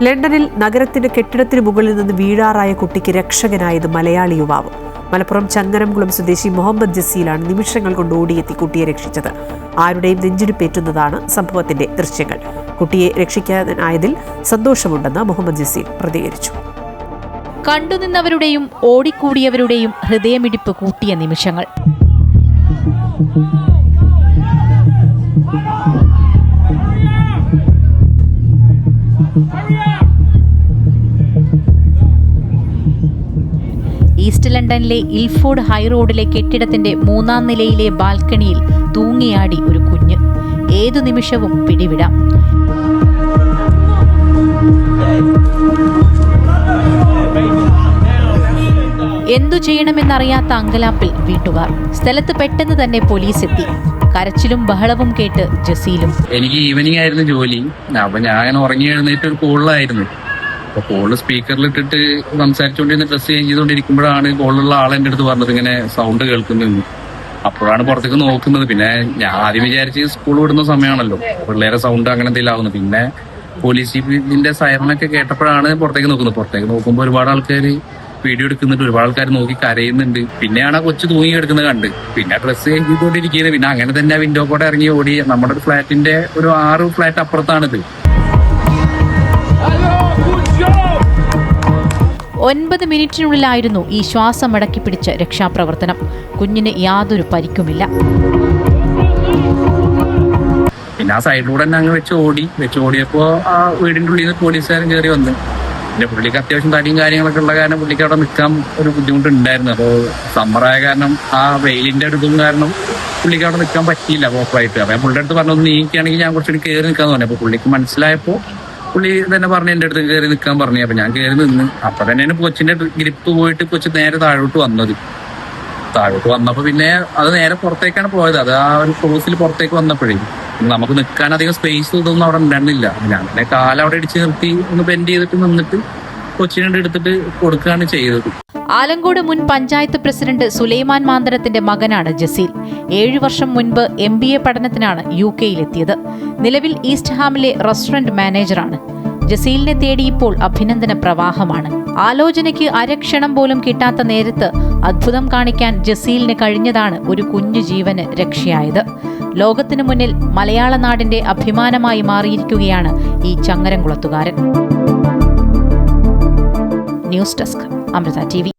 ലണ്ടനിൽ നഗരത്തിന്റെ കെട്ടിടത്തിന് മുകളിൽ നിന്ന് വീഴാറായ കുട്ടിക്ക് രക്ഷകനായത് മലയാളി യുവാവ്. മലപ്പുറം ചങ്ങരംകുളം സ്വദേശി മുഹമ്മദ് ജസീലാണ് നിമിഷങ്ങൾ കൊണ്ട് ഓടിയെത്തി കുട്ടിയെ രക്ഷിച്ചത്. ആരുടെയും നെഞ്ചിടിപ്പേറ്റുന്നതാണ് സംഭവത്തിന്റെ ദൃശ്യങ്ങൾ. കുട്ടിയെ രക്ഷിക്കാനായതിൽ സന്തോഷമുണ്ടെന്ന് മുഹമ്മദ് ജസീൽ പ്രതികരിച്ചു. കണ്ടുനിന്നവരുടെയും ഓടിക്കൂടിയവരുടെയും ഹൃദയമിടിപ്പ് കൂട്ടിയ നിമിഷങ്ങൾ. ഈസ്റ്റ് ലണ്ടനിലെ ഇൽഫോർഡ് ഹൈറോഡിലെ കെട്ടിടത്തിന്റെ 3ാം നിലയിലെ ബാൽക്കണിയിൽ തൂങ്ങിയാടി ഒരു കുഞ്ഞ്. ഏതു നിമിഷവും പിടിവിടാം. എന്തു ചെയ്യണമെന്നറിയാത്ത അങ്കലാപ്പിൽ വീട്ടുകാർ. സ്ഥലത്ത് പെട്ടെന്ന് തന്നെ പോലീസ് എത്തി. കരച്ചിലും ബഹളവും കേട്ട് ജസീലും. എനിക്ക് ഈവനിങ് ആയിരുന്നു ജോലി. അപ്പൊ ഞാൻ ഉറങ്ങി എഴുന്നേറ്റ് ഒരു കോളിലായിരുന്നു. അപ്പൊ കോള് സ്പീക്കറിലിട്ടിട്ട് സംസാരിച്ചുകൊണ്ടിരുന്ന ഡ്രസ് ചേഞ്ച് ചെയ്തുകൊണ്ടിരിക്കുമ്പോഴാണ് കോളിലുള്ള ആൾ എന്റെ അടുത്ത് പറഞ്ഞത് ഇങ്ങനെ സൗണ്ട് കേൾക്കുന്നു. അപ്പോഴാണ് പുറത്തേക്ക് നോക്കുന്നത്. പിന്നെ ഞാൻ ആദ്യം വിചാരിച്ച് സ്കൂൾ വിടുന്ന സമയമാണല്ലോ, പിള്ളേരെ സൗണ്ട് അങ്ങനെ എന്തെങ്കിലും ആവുന്നു. പിന്നെ പോലീസ് ജീപ്പിന്റെ സൈറനൊക്കെ കേട്ടപ്പോഴാണ് പുറത്തേക്ക് നോക്കുന്നത്. പുറത്തേക്ക് നോക്കുമ്പോൾ ഒരുപാട് ആൾക്കാർ വീഡിയോ എടുക്കുന്നുണ്ട്, ഒരുപാട് ആൾക്കാർ നോക്കി കരയുന്നുണ്ട്. പിന്നെയാണ് ആ കൊച്ചു തൂങ്ങി എടുക്കുന്നത് കണ്ട്. പിന്നെ ഡ്രസ് ചേഞ്ച് ചെയ്തുകൊണ്ടിരിക്കുന്നത്. പിന്നെ അങ്ങനെ തന്നെ വിൻഡോ കൂടെ ഇറങ്ങി ഓടി. നമ്മുടെ ഒരു ഫ്ലാറ്റിന്റെ ഒരു 6 ഫ്ലാറ്റ് അപ്പുറത്താണിത്. 9 മിനിറ്റിനുള്ളിലായിരുന്നു ഈ ശ്വാസം അടക്കി പിടിച്ച രക്ഷാപ്രവർത്തനം. കുഞ്ഞിന് യാതൊരു പരിക്കുമില്ല. പിന്നെ ആ സൈഡിലൂടെ തന്നെ അങ്ങ് വെച്ച് ഓടിയപ്പോ ആ വീടിന്റെ ഉള്ളിൽ നിന്ന് പോലീസുകാരൻ കയറി വന്നു. പിന്നെ പുള്ളിക്ക് അത്യാവശ്യം തടിയും കാര്യങ്ങളൊക്കെ ഉള്ള കാരണം പുള്ളിക്ക് അവിടെ നിൽക്കാൻ ഒരു ബുദ്ധിമുട്ടുണ്ടായിരുന്നു. അപ്പോൾ സമ്മറായ കാരണം ആ വെയിലിന്റെ ഒരു ഇതും കാരണം പുള്ളിക്ക് അവിടെ നിൽക്കാൻ പറ്റിയില്ല പ്രോപ്പറായിട്ട്. അപ്പൊ ഞാൻ പുള്ളിയുടെ അടുത്ത് പറഞ്ഞു നീക്കുകയാണെങ്കിൽ ഞാൻ കുറച്ചുകൂടി കയറി നിൽക്കാന്ന് പറഞ്ഞു. അപ്പൊ പുള്ളിക്ക് മനസ്സിലായപ്പോ പുള്ളി തന്നെ പറഞ്ഞു എന്റെ അടുത്ത് കയറി നിൽക്കാൻ പറഞ്ഞു. അപ്പൊ ഞാൻ കയറി നിന്ന്. അപ്പൊ തന്നെയാണ് കൊച്ചിന്റെ ഗ്രിപ്പ് പോയിട്ട് കൊച്ചു നേരെ താഴോട്ട് വന്നത്. താഴോട്ട് വന്നപ്പോ പിന്നെ അത് നേരെ പുറത്തേക്കാണ് പോയത്. അത് ആ ഒരു ക്രോസിൽ പുറത്തേക്ക് വന്നപ്പോഴേ നമുക്ക് നിൽക്കാൻ അധികം സ്പേസ് ഇതൊന്നും അവിടെ ഉണ്ടായിരുന്നില്ല. ഞാൻ പിന്നെ കാലവിടെ ഇടിച്ച് നിർത്തി ഒന്ന് ബെൻഡ് ചെയ്തിട്ട് നിന്നിട്ട് കൊച്ചിനെ എടുത്തിട്ട് കൊടുക്കുകയാണ് ചെയ്തത്. ആലങ്കോട് മുൻ പഞ്ചായത്ത് പ്രസിഡന്റ് സുലൈമാൻ മാന്തരത്തിന്റെ മകനാണ് ജസീൽ. 7 വർഷം മുൻപ് MBA പഠനത്തിനാണ് UK-യിലെത്തിയത്. നിലവിൽ ഈസ്റ്റ് ഹാമിലെ റെസ്റ്റോറന്റ് മാനേജറാണ്. ജസീലിനെ തേടി ഇപ്പോൾ അഭിനന്ദന പ്രവാഹമാണ്. ആലോചനയ്ക്ക് അരക്ഷണം പോലും കിട്ടാത്ത നേരത്ത് അത്ഭുതം കാണിക്കാൻ ജസീലിന് കഴിഞ്ഞതാണ് ഒരു കുഞ്ഞു ജീവന് രക്ഷയായത്. ലോകത്തിനു മുന്നിൽ മലയാള നാടിന്റെ അഭിമാനമായി മാറിയിരിക്കുകയാണ് ഈ ചങ്ങരംകുളത്തുകാരൻ. News desk, Amrita TV.